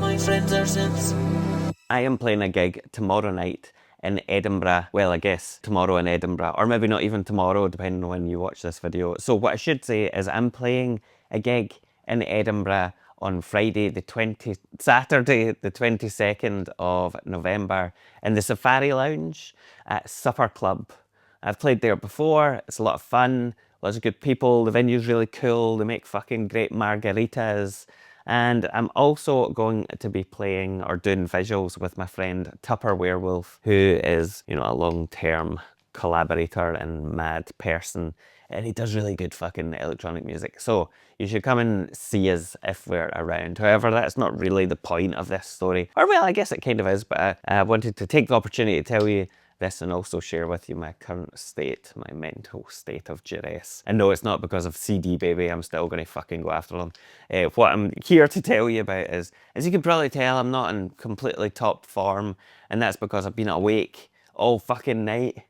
my friends are simps. I am playing a gig tomorrow night in Edinburgh. Well, I guess tomorrow in Edinburgh, or maybe not even tomorrow, depending on when you watch this video. So what I should say is I'm playing a gig in Edinburgh on Saturday, the 22nd of November in the Safari Lounge at Supper Club. I've played there before. It's a lot of fun. Lots of good people. The venue's really cool. They make fucking great margaritas. And I'm also going to be playing or doing visuals with my friend Tupper Werewolf, who is, you know, a long-term collaborator and mad person. And he does really good fucking electronic music. So you should come and see us if we're around. However, that's not really the point of this story. Or well, I guess it kind of is, but I wanted to take the opportunity to tell you this and also share with you my current state, my mental state of duress. And no, it's not because of CD Baby, I'm still going to fucking go after them. What I'm here to tell you about is, as you can probably tell, I'm not in completely top form, and that's because I've been awake all fucking night,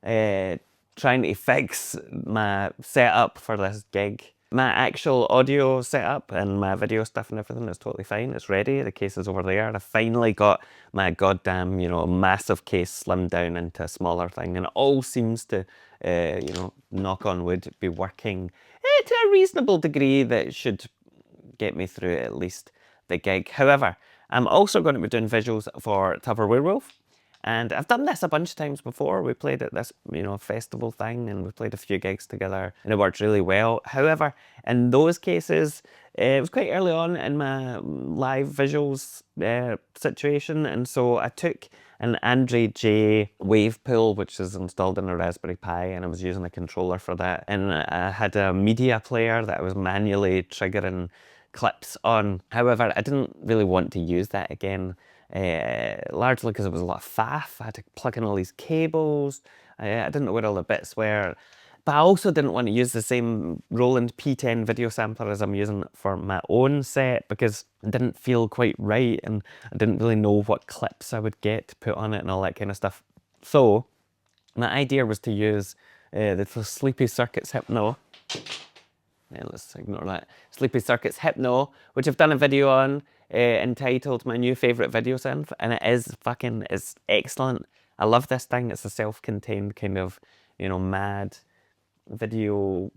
trying to fix my setup for this gig. My actual audio setup and my video stuff and everything is totally fine. It's ready. The case is over there. I finally got my goddamn, you know, massive case slimmed down into a smaller thing, and it all seems to, you know, knock on wood, be working to a reasonable degree that should get me through at least the gig. However, I'm also going to be doing visuals for Tupper Werewolf. And I've done this a bunch of times before. We played at this, you know, festival thing, and we played a few gigs together, and it worked really well. However, in those cases, it was quite early on in my live visuals situation, and so I took an Andre J wave pool, which is installed in a Raspberry Pi, and I was using a controller for that. And I had a media player that I was manually triggering clips on. However, I didn't really want to use that again. Largely because it was a lot of faff. I had to plug in all these cables. I didn't know where all the bits were. But I also didn't want to use the same Roland P10 video sampler as I'm using for my own set because it didn't feel quite right, and I didn't really know what clips I would get to put on it and all that kind of stuff. So my idea was to use the Sleepy Circuits Hypno. Yeah, let's ignore that. Sleepy Circuits Hypno, which I've done a video on entitled My New Favourite Video Synth, and it's excellent. I love this thing. It's a self-contained kind of, you know, mad visual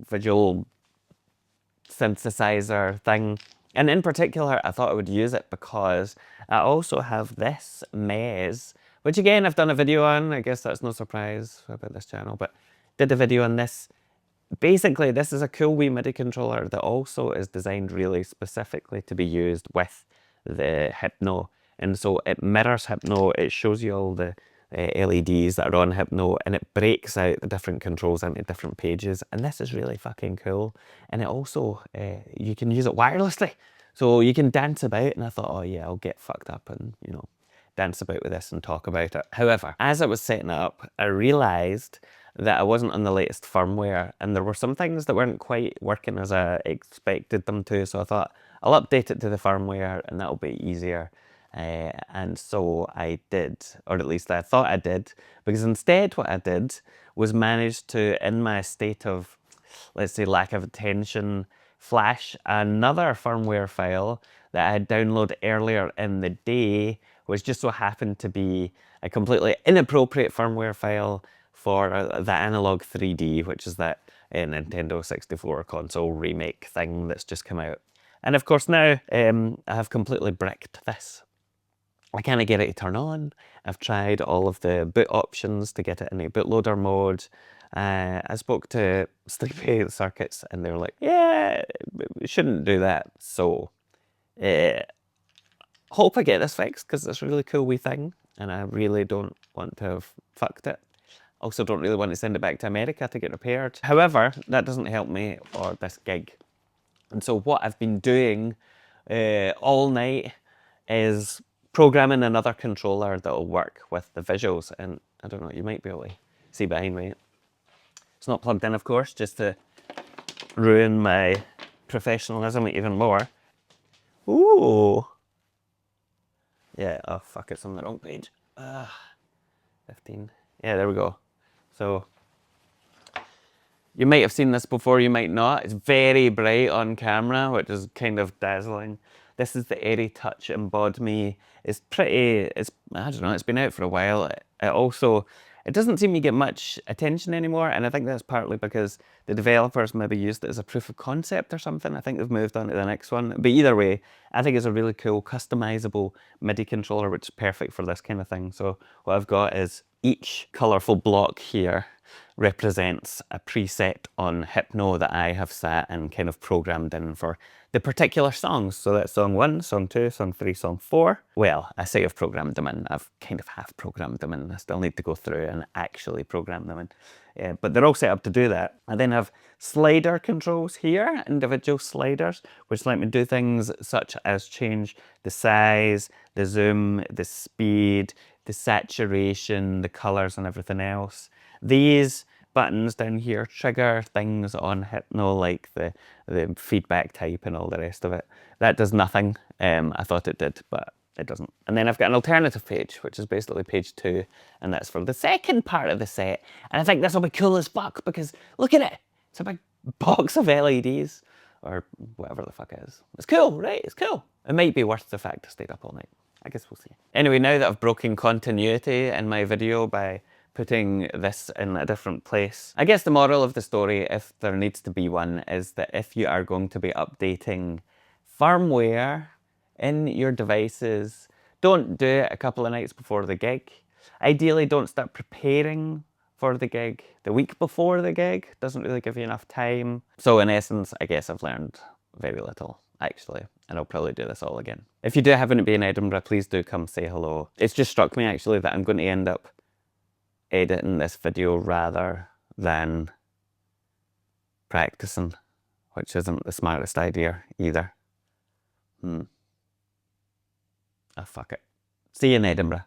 synthesizer thing. And in particular, I thought I would use it because I also have this Mezzz, which again, I've done a video on. I guess that's no surprise about this channel, but did a video on this. Basically, this is a cool wee MIDI controller that also is designed really specifically to be used with the Hypno. And so it mirrors Hypno, it shows you all the LEDs that are on Hypno, and it breaks out the different controls into different pages. And this is really fucking cool. And it also, you can use it wirelessly. So you can dance about, and I thought, oh yeah, I'll get fucked up and, you know, dance about with this and talk about it. However, as I was setting it up, I realised that I wasn't on the latest firmware, and there were some things that weren't quite working as I expected them to, so I thought I'll update it to the firmware and that'll be easier. And so I did, or at least I thought I did, because instead what I did was manage to, in my state of, let's say, lack of attention, flash another firmware file that I had downloaded earlier in the day, which just so happened to be a completely inappropriate firmware file for the Analog 3D, which is that Nintendo 64 console remake thing that's just come out. And of course now, I have completely bricked this. I can't get it to turn on. I've tried all of the boot options to get it in a bootloader mode. I spoke to Sleepy Circuits and they were like, yeah, we shouldn't do that. So, hope I get this fixed because it's a really cool wee thing and I really don't want to have fucked it. Also don't really want to send it back to America to get repaired. However, that doesn't help me for this gig. And so what I've been doing all night is programming another controller that'll work with the visuals. And I don't know, you might be able to see behind me. It's not plugged in, of course, just to ruin my professionalism even more. Ooh. Yeah, oh fuck, it's on the wrong page. 15. Yeah, there we go. So, you might have seen this before, you might not. It's very bright on camera, which is kind of dazzling. This is the Airy Touch Embod. It's pretty, I don't know, it's been out for a while. It doesn't seem to get much attention anymore, and I think that's partly because the developers maybe used it as a proof of concept or something. I think they've moved on to the next one. But either way, I think it's a really cool customizable MIDI controller, which is perfect for this kind of thing. So what I've got is each colorful block here represents a preset on Hypno that I have sat and kind of programmed in for the particular songs. So that's song 1, song 2, song 3, song 4. Well, I say I've programmed them in. I've kind of half programmed them in. I still need to go through and actually program them in. Yeah, but they're all set up to do that. I then have slider controls here, individual sliders, which let me do things such as change the size, the zoom, the speed, the saturation, the colors and everything else. These buttons down here trigger things on Hypno, like the feedback type and all the rest of it. That does nothing. I thought it did, but it doesn't. And then I've got an alternative page, which is basically page 2, and that's for the second part of the set. And I think this will be cool as fuck, because look at it. It's a big box of LEDs, or whatever the fuck it is. It's cool, right? It's cool. It might be worth the fact I stayed up all night. I guess we'll see. Anyway, now that I've broken continuity in my video by putting this in a different place, I guess the moral of the story, if there needs to be one, is that if you are going to be updating firmware in your devices, don't do it a couple of nights before the gig. Ideally, don't start preparing for the gig the week before the gig. Doesn't really give you enough time. So in essence, I guess I've learned very little, actually, and I'll probably do this all again. If you do happen to be in Edinburgh, please do come say hello. It's just struck me, actually, that I'm going to end up editing this video rather than practicing, which isn't the smartest idea either. Ah, fuck it. See you in Edinburgh.